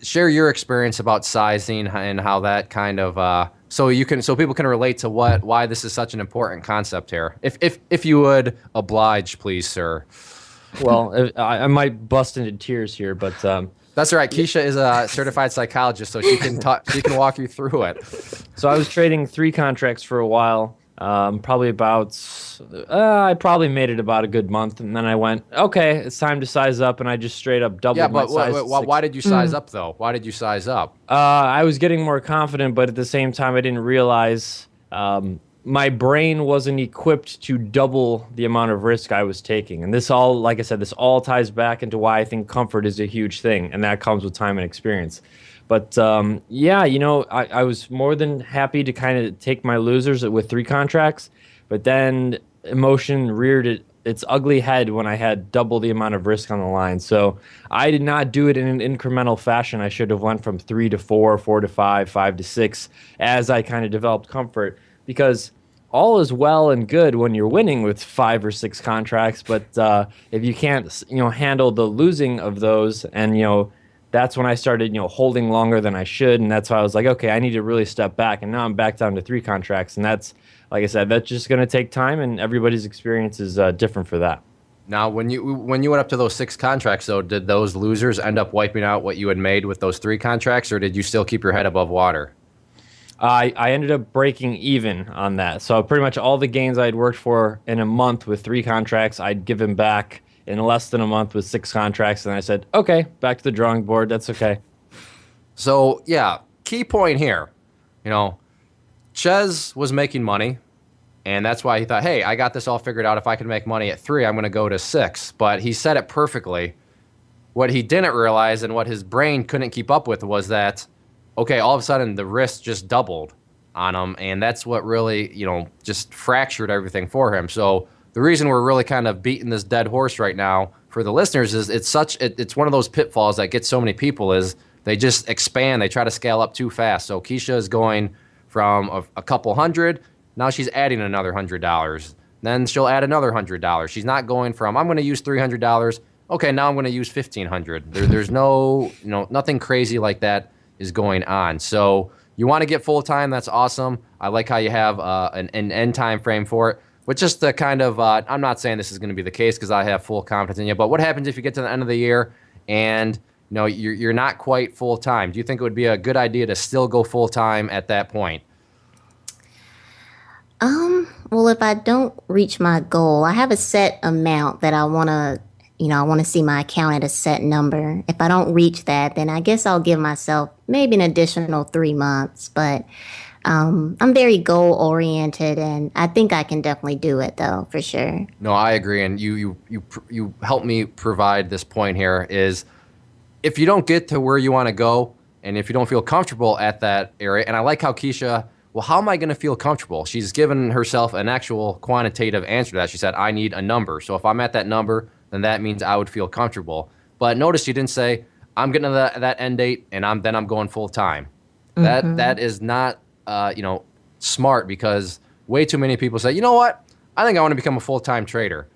Share your experience about sizing and how that kind of so people can relate to why this is such an important concept here. If you would oblige, please, sir. Well, I might bust into tears here, but that's all right. Keisha is a certified psychologist, so she can walk you through it. So I was trading 3 contracts for a while. Probably about, I probably made it about a good month, and then I went, okay, it's time to size up, and I just straight up doubled my size. Yeah, but why did you size up, though? Why did you size up? I was getting more confident, but at the same time, I didn't realize my brain wasn't equipped to double the amount of risk I was taking. And this all, like I said, this all ties back into why I think comfort is a huge thing, and that comes with time and experience. But yeah, I was more than happy to kind of take my losers with 3 contracts, but then emotion reared its ugly head when I had double the amount of risk on the line. So I did not do it in an incremental fashion. I should have went from 3 to 4, 4 to 5, 5 to 6 as I kind of developed comfort, because all is well and good when you're winning with 5 or 6 contracts, but if you can't, handle the losing of those, and that's when I started, holding longer than I should, and that's why I was like, okay, I need to really step back, and now I'm back down to 3 contracts, and that's, like I said, that's just going to take time, and everybody's experience is different for that. Now, when you went up to those 6 contracts, though, did those losers end up wiping out what you had made with those 3 contracts, or did you still keep your head above water? I ended up breaking even on that. So pretty much all the gains I'd worked for in a month with 3 contracts, I'd given back in less than a month with 6 contracts. And I said, okay, back to the drawing board. That's okay. So, yeah, key point here. Chazz was making money, and that's why he thought, hey, I got this all figured out. If I can make money at 3, I'm going to go to 6. But he said it perfectly. What he didn't realize and what his brain couldn't keep up with was that, okay, all of a sudden the risk just doubled on him, and that's what really, just fractured everything for him. So the reason we're really kind of beating this dead horse right now for the listeners is it's one of those pitfalls that gets so many people is they just expand, they try to scale up too fast. So Keisha is going from a couple hundred, now she's adding another $100. Then she'll add another $100. She's not going from, I'm going to use $300. Okay, now I'm going to use $1,500. There's no, nothing crazy like that is going on. So you want to get full time, that's awesome. I like how you have an end time frame for it. But just the kind of, I'm not saying this is going to be the case because I have full confidence in you, but what happens if you get to the end of the year and you're not quite full time? Do you think it would be a good idea to still go full time at that point? Well, if I don't reach my goal, I have a set amount that I want to I want to see my account at a set number. If I don't reach that, then I guess I'll give myself maybe an additional 3 months. But I'm very goal oriented, and I think I can definitely do it, though, for sure. No, I agree. And you help me provide this point here is if you don't get to where you want to go, and if you don't feel comfortable at that area, and I like how Keisha, well, how am I going to feel comfortable? She's given herself an actual quantitative answer to that. She said, I need a number. So if I'm at that number, then that means I would feel comfortable. But notice you didn't say, I'm getting to that end date, and I'm going full time. Mm-hmm. That is not smart, because way too many people say, you know what? I think I want to become a full-time trader.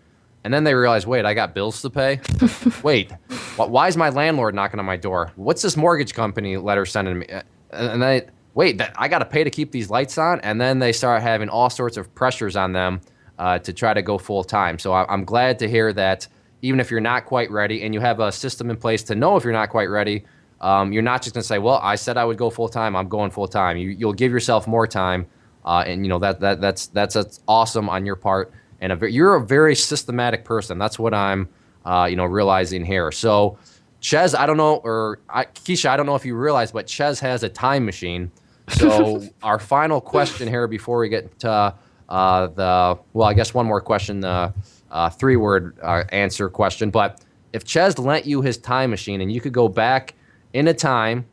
And then they realize, wait, I got bills to pay? Wait, why is my landlord knocking on my door? What's this mortgage company letter sending me? And then, I got to pay to keep these lights on? And then they start having all sorts of pressures on them to try to go full-time. So I'm glad to hear that even if you're not quite ready and you have a system in place to know if you're not quite ready, you're not just going to say, well, I said I would go full-time, I'm going full-time. You'll give yourself more time, and that's awesome on your part. And you're a very systematic person. That's what I'm realizing here. So Chazz, I don't know, Keisha, I don't know if you realize, but Chazz has a time machine. So our final question here before we get to I guess one more question, the 3-word answer question. But if Chazz lent you his time machine and you could go back in a time,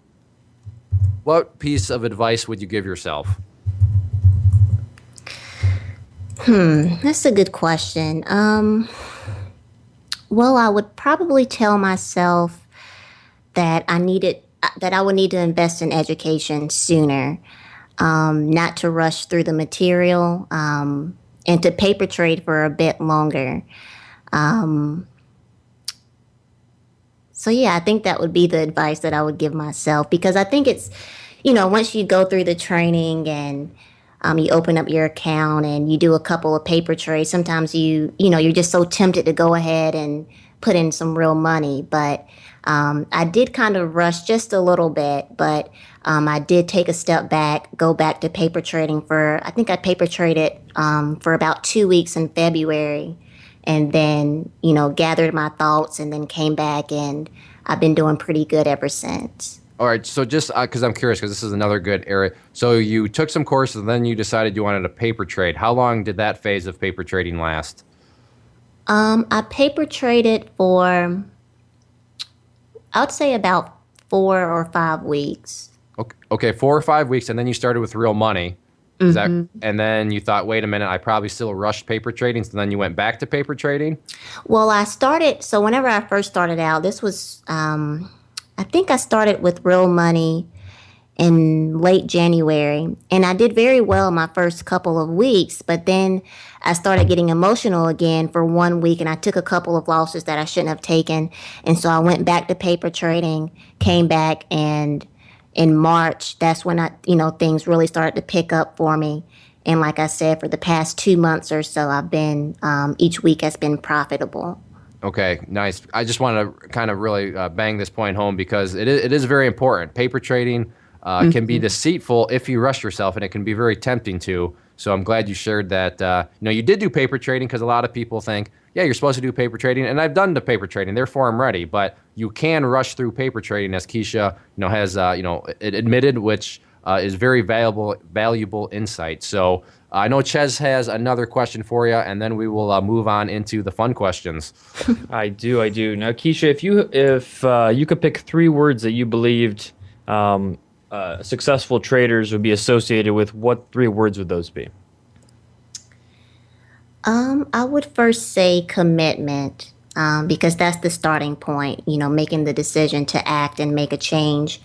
what piece of advice would you give yourself? That's a good question. Well, I would probably tell myself that I would need to invest in education sooner, not to rush through the material, and to paper trade for a bit longer. So yeah, I think that would be the advice that I would give myself because I think it's, once you go through the training and you open up your account and you do a couple of paper trades, sometimes you're just so tempted to go ahead and put in some real money. But I did kind of rush just a little bit, but I did take a step back, go back to paper trading I think I paper traded for about 2 weeks in February and then, gathered my thoughts and then came back and I've been doing pretty good ever since. All right, so just because I'm curious, because this is another good area. So you took some courses, and then you decided you wanted a paper trade. How long did that phase of paper trading last? I paper traded for, I would say about 4 or 5 weeks. Okay, 4 or 5 weeks, and then you started with real money. Is that, and then you thought, wait a minute, I probably still rushed paper trading, so then you went back to paper trading? Well, so whenever I first started out, this was, I think I started with real money in late January, and I did very well my first couple of weeks, but then I started getting emotional again for 1 week, and I took a couple of losses that I shouldn't have taken, and so I went back to paper trading, came back, and in March, that's when things really started to pick up for me. And like I said, for the past 2 months or so, I've been, each week has been profitable. Okay, nice. I just want to kind of really bang this point home because it is very important. Paper trading can be deceitful if you rush yourself, and it can be very tempting to. So I'm glad you shared that. You did do paper trading because a lot of people think, yeah, you're supposed to do paper trading, and I've done the paper trading, therefore I'm ready. But you can rush through paper trading, as Keisha, has it admitted, which is very valuable insight. So I know Chazz has another question for you, and then we will move on into the fun questions. I do. Now, Keisha, if you could pick 3 words that you believed successful traders would be associated with, what 3 words would those be? I would first say commitment, because that's the starting point, making the decision to act and make a change.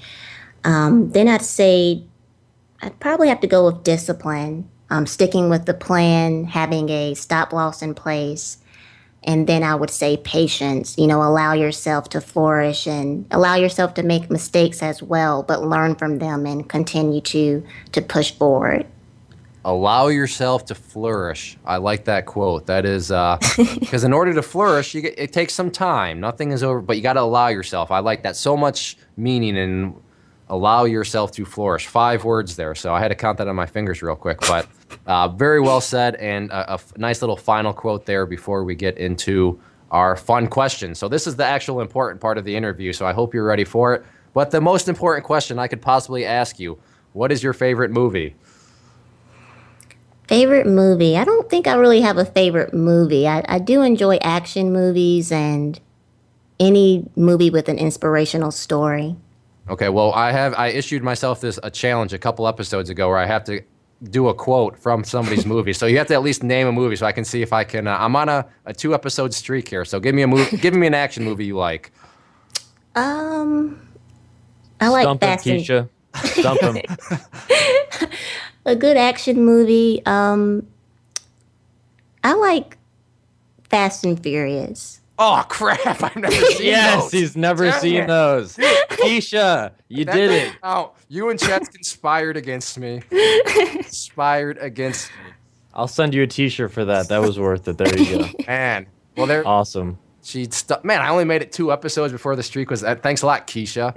Then I'd probably have to go with discipline, sticking with the plan, having a stop loss in place. And then I would say patience, allow yourself to flourish and allow yourself to make mistakes as well, but learn from them and continue to push forward. Allow yourself to flourish. I like that quote. That is because in order to flourish, it takes some time. Nothing is over, but you got to allow yourself. I like that. So much meaning in allow yourself to flourish. 5 words there. So I had to count that on my fingers real quick, but very well said, and a nice little final quote there before we get into our fun question. So this is the actual important part of the interview, so I hope you're ready for it. But the most important question I could possibly ask you, what is your favorite movie? Favorite movie? I don't think I really have a favorite movie. I do enjoy action movies and any movie with an inspirational story. Okay, well, I issued myself a challenge a couple episodes ago where I have to do a quote from somebody's movie. So you have to at least name a movie so I can see if I can. I'm on a 2-episode streak here, so give me a movie. Give me an action movie you like. I like Stump him, Keisha. Stump him. A good action movie. I like Fast and Furious. Oh, crap. I've never seen those. Yes, he's never seen those. Keisha, you did it. Oh, you and Chet conspired against me. Conspired against me. I'll send you a t-shirt for that. That was worth it. There you go. Man. Well, they're awesome. Man, I only made it 2 episodes before the streak was. Thanks a lot, Keisha.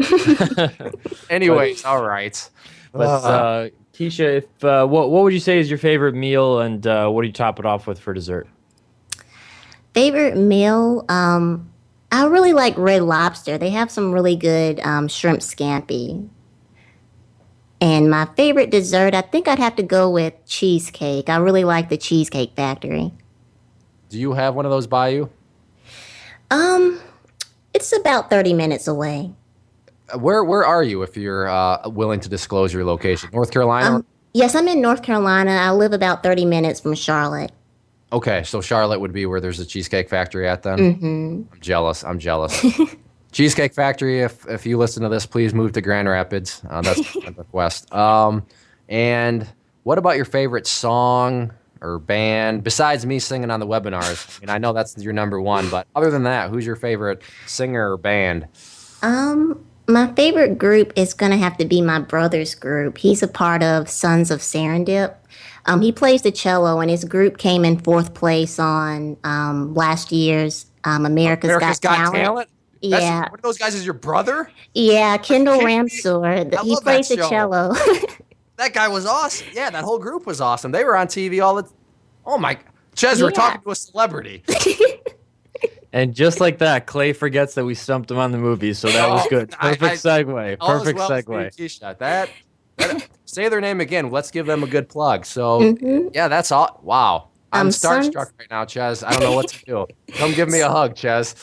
Anyways, all right. But Keisha, what would you say is your favorite meal, and what do you top it off with for dessert? Favorite meal? I really like Red Lobster. They have some really good shrimp scampi. And my favorite dessert, I think I'd have to go with cheesecake. I really like the Cheesecake Factory. Do you have one of those by you? It's about 30 minutes away. Where are you, if you're willing to disclose your location? North Carolina? Yes, I'm in North Carolina. I live about 30 minutes from Charlotte. Okay, so Charlotte would be where there's a Cheesecake Factory at then. Mm-hmm. I'm jealous. I'm jealous. Cheesecake Factory, if you listen to this, please move to Grand Rapids. That's my request. And what about your favorite song or band besides me singing on the webinars? I mean, I know that's your number one, but other than that, who's your favorite singer or band? My favorite group is gonna have to be my brother's group. He's a part of Sons of Serendip. He plays the cello, and his group came in fourth place on last year's America's Got Talent. Yeah, One of those guys is your brother? yeah, Kendall Ramsor. I He love that plays the show. cello. That guy was awesome. Yeah, that whole group was awesome. They were on TV all the. Oh my, Chazz, we're Yeah. talking to a celebrity. And just like that, Clay forgets that we stumped him on the movie, so that was good. Perfect segue. All is Perfect well with segue. Steve Keisha. Say their name again. Let's give them a good plug. So Mhm. yeah, that's all. Wow, I'm Sons- starstruck right now, Chazz. I don't know what to do. Come give me a hug, Chazz.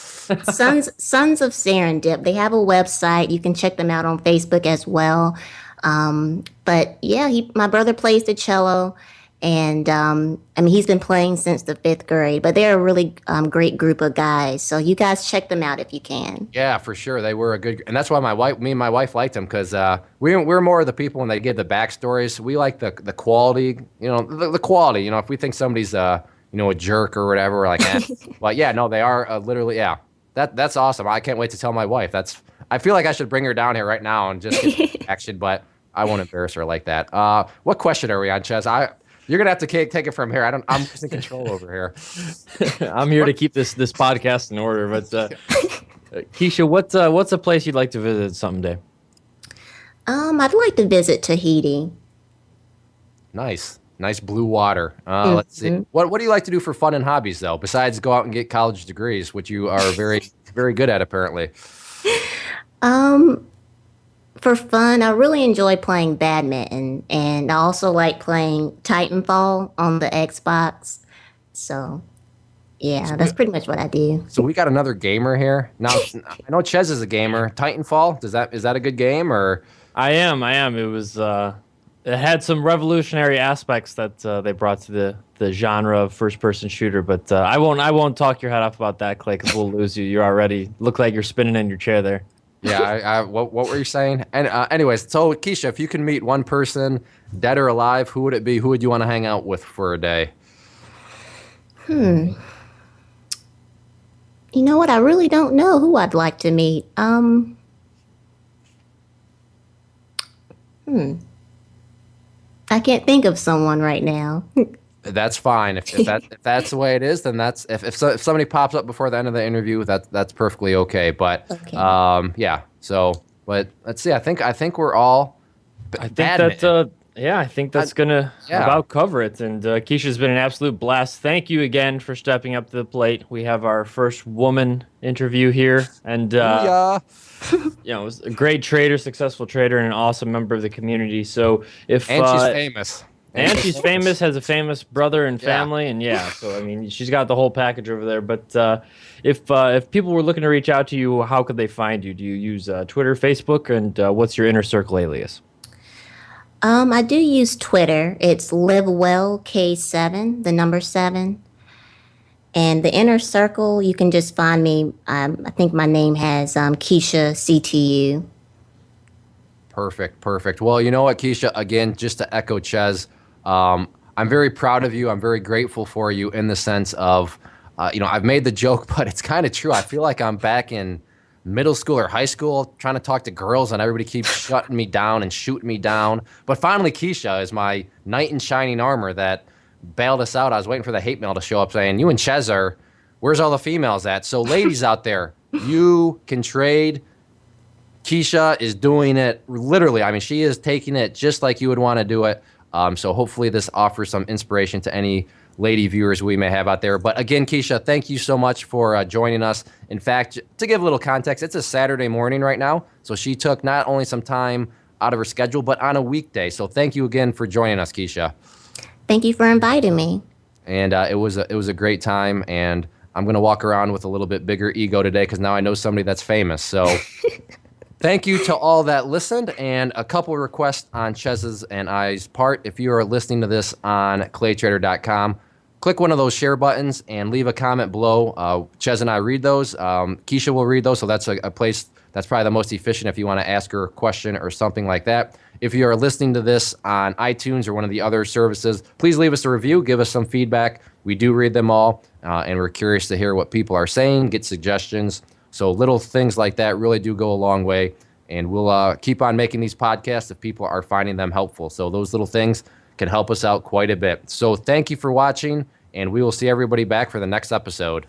Sons of Serendip. They have a website. You can check them out on Facebook as well. But yeah, my brother plays the cello, and I mean he's been playing since the fifth grade. But they're a really great group of guys. So you guys check them out if you can. Yeah, for sure. They were a good, and that's why me and my wife liked them because we're more of the people when they give the backstories. We like the quality, the quality. You know, if we think somebody's a jerk or whatever, we're like, eh. But yeah, no, they are literally, yeah. That's awesome. I can't wait to tell my wife. I feel like I should bring her down here right now and just get action, but I won't embarrass her like that. What question are we on, Chazz? You're gonna have to take it from here. I'm losing control over here. I'm here to keep this podcast in order. But Keisha, what's a place you'd like to visit someday? I'd like to visit Tahiti. Nice blue water. Let's see. What do you like to do for fun and hobbies though, besides go out and get college degrees, which you are very very good at apparently? For fun, I really enjoy playing badminton, and I also like playing Titanfall on the Xbox. So, yeah, that's pretty much what I do. So we got another gamer here. Now I know Chazz is a gamer. Titanfall, is that a good game or? I am. It was. It had some revolutionary aspects that they brought to the genre of first-person shooter, but I won't talk your head off about that, Clay, because we'll lose you. You already look like you're spinning in your chair there. Yeah, what were you saying? And anyways, so Keisha, if you can meet one person, dead or alive, who would it be? Who would you want to hang out with for a day? You know what? I really don't know who I'd like to meet. I can't think of someone right now. That's fine. If that's the way it is, then that's if somebody pops up before the end of the interview, that's perfectly okay. But Okay. yeah. So, but let's see. I think we're all. I think that's gonna Yeah. about cover it. And Keisha's been an absolute blast. Thank you again for stepping up to the plate. We have our first woman interview here, and Yeah. it was a great trader, successful trader, and an awesome member of the community. So if And she's famous. and she's famous, has a famous brother and Yeah. family, and so I mean she's got the whole package over there. But if people were looking to reach out to you, how could they find you? Do you use Twitter, Facebook, and what's your inner circle alias? I do use Twitter. It's livewellk7, the number 7. And the inner circle, you can just find me. I think my name has Keisha CTU. Perfect. Well, you know what, Keisha? Again, just to echo Chazz, I'm very proud of you. I'm very grateful for you in the sense of, I've made the joke, but it's kind of true. I feel like I'm back in middle school or high school trying to talk to girls and everybody keeps shutting me down and shooting me down. But finally, Keisha is my knight in shining armor that bailed us out. I was waiting for the hate mail to show up saying, you and Chazz where's all the females at? So ladies out there, you can trade. Keisha is doing it literally. I mean, she is taking it just like you would want to do it. So hopefully this offers some inspiration to any lady viewers we may have out there. But again, Keisha, thank you so much for joining us. In fact, to give a little context, it's a Saturday morning right now. So she took not only some time out of her schedule, but on a weekday. So thank you again for joining us, Keisha. Thank you for inviting me. And it was a great time. And I'm going to walk around with a little bit bigger ego today because now I know somebody that's famous. So thank you to all that listened. And a couple requests on Chazz's and I's part. If you are listening to this on claytrader.com, click one of those share buttons and leave a comment below. Chazz and I read those. Keisha will read those, so that's a place that's probably the most efficient if you want to ask her a question or something like that. If you are listening to this on iTunes or one of the other services, please leave us a review, give us some feedback. We do read them all, and we're curious to hear what people are saying, get suggestions. So little things like that really do go a long way, and we'll keep on making these podcasts if people are finding them helpful. So those little things can help us out quite a bit. So thank you for watching, and we will see everybody back for the next episode.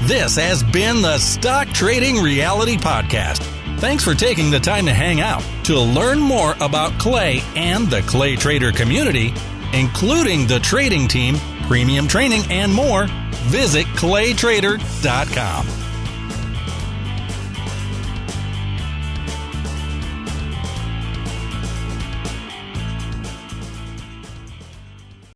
This has been the Stock Trading Reality Podcast. Thanks for taking the time to hang out. To learn more about Clay and the Clay Trader community, including the trading team, premium training, and more, visit claytrader.com.